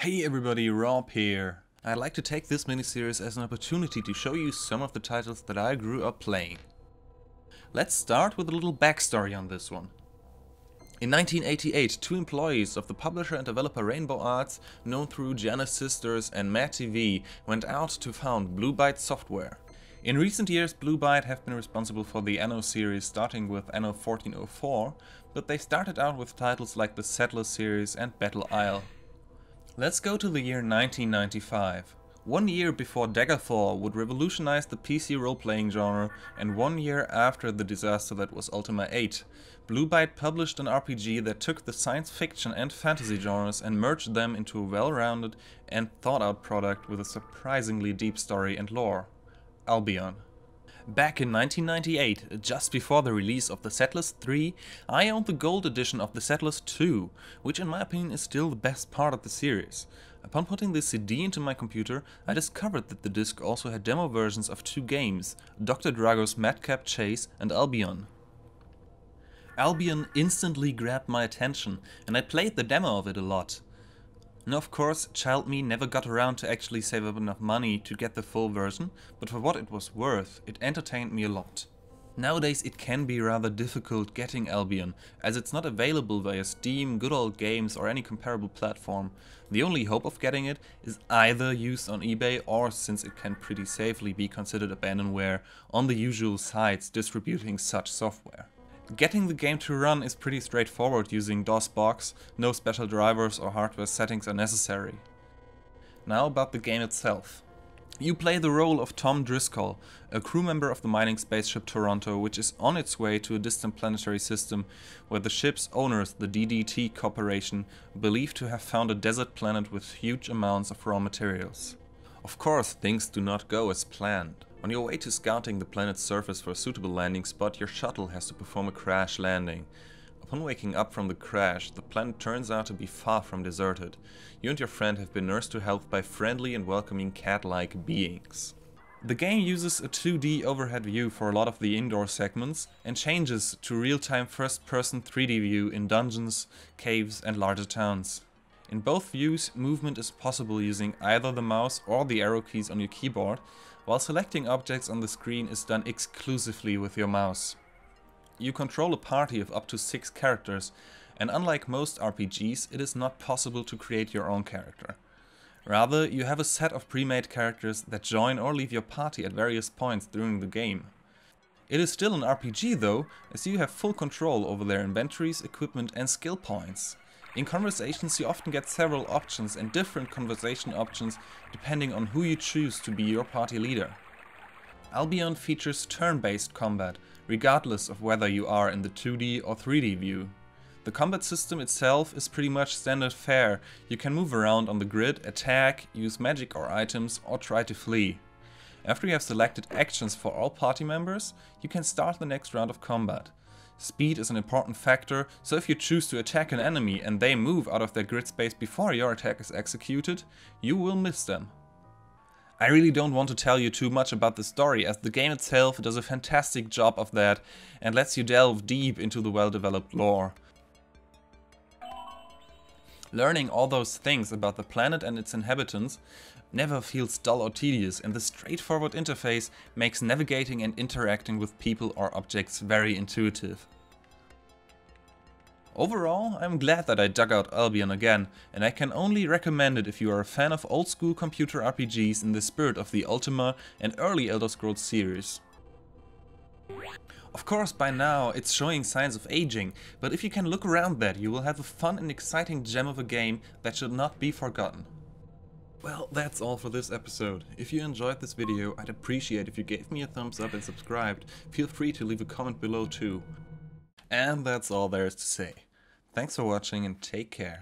Hey everybody, Rob here. I'd like to take this miniseries as an opportunity to show you some of the titles that I grew up playing. Let's start with a little backstory on this one. In 1988, two employees of the publisher and developer Rainbow Arts, known through Janus Sisters and Mad TV, went out to found Blue Byte Software. In recent years, Blue Byte have been responsible for the Anno series starting with Anno 1404, but they started out with titles like the Settler series and Battle Isle. Let's go to the year 1995. 1 year before Daggerfall would revolutionize the PC role-playing genre, and 1 year after the disaster that was Ultima 8, Blue Byte published an RPG that took the science fiction and fantasy genres and merged them into a well-rounded and thought-out product with a surprisingly deep story and lore: Albion. Back in 1998, just before the release of The Settlers 3, I owned the gold edition of The Settlers 2, which in my opinion is still the best part of the series. Upon putting the CD into my computer, I discovered that the disc also had demo versions of two games, Dr. Drago's Madcap Chase and Albion. Albion instantly grabbed my attention, and I played the demo of it a lot. Now of course, child me never got around to actually save up enough money to get the full version, but for what it was worth, it entertained me a lot. Nowadays it can be rather difficult getting Albion, as it's not available via Steam, Good Old Games or any comparable platform. The only hope of getting it is either used on eBay or, since it can pretty safely be considered abandonware, on the usual sites distributing such software. Getting the game to run is pretty straightforward using DOSBox, no special drivers or hardware settings are necessary. Now about the game itself. You play the role of Tom Driscoll, a crew member of the mining spaceship Toronto, which is on its way to a distant planetary system where the ship's owners, the DDT Corporation, believe to have found a desert planet with huge amounts of raw materials. Of course, things do not go as planned. On your way to scouting the planet's surface for a suitable landing spot, your shuttle has to perform a crash landing. Upon waking up from the crash, the planet turns out to be far from deserted. You and your friend have been nursed to health by friendly and welcoming cat-like beings. The game uses a 2D overhead view for a lot of the indoor segments and changes to real-time first-person 3D view in dungeons, caves and larger towns. In both views, movement is possible using either the mouse or the arrow keys on your keyboard, while selecting objects on the screen is done exclusively with your mouse. You control a party of up to 6 characters, and unlike most RPGs, it is not possible to create your own character. Rather, you have a set of pre-made characters that join or leave your party at various points during the game. It is still an RPG though, as you have full control over their inventories, equipment and skill points. In conversations you often get several options and different conversation options depending on who you choose to be your party leader. Albion features turn-based combat, regardless of whether you are in the 2D or 3D view. The combat system itself is pretty much standard fare. You can move around on the grid, attack, use magic or items, or try to flee. After you have selected actions for all party members, you can start the next round of combat. Speed is an important factor, so if you choose to attack an enemy and they move out of their grid space before your attack is executed, you will miss them. I really don't want to tell you too much about the story, as the game itself does a fantastic job of that and lets you delve deep into the well-developed lore. Learning all those things about the planet and its inhabitants never feels dull or tedious, and the straightforward interface makes navigating and interacting with people or objects very intuitive. Overall, I'm glad that I dug out Albion again, and I can only recommend it if you are a fan of old school computer RPGs in the spirit of the Ultima and early Elder Scrolls series. Of course, by now it's showing signs of aging, but if you can look around that, you will have a fun and exciting gem of a game that should not be forgotten. Well, that's all for this episode. If you enjoyed this video, I'd appreciate if you gave me a thumbs up and subscribed. Feel free to leave a comment below too. And that's all there is to say. Thanks for watching and take care.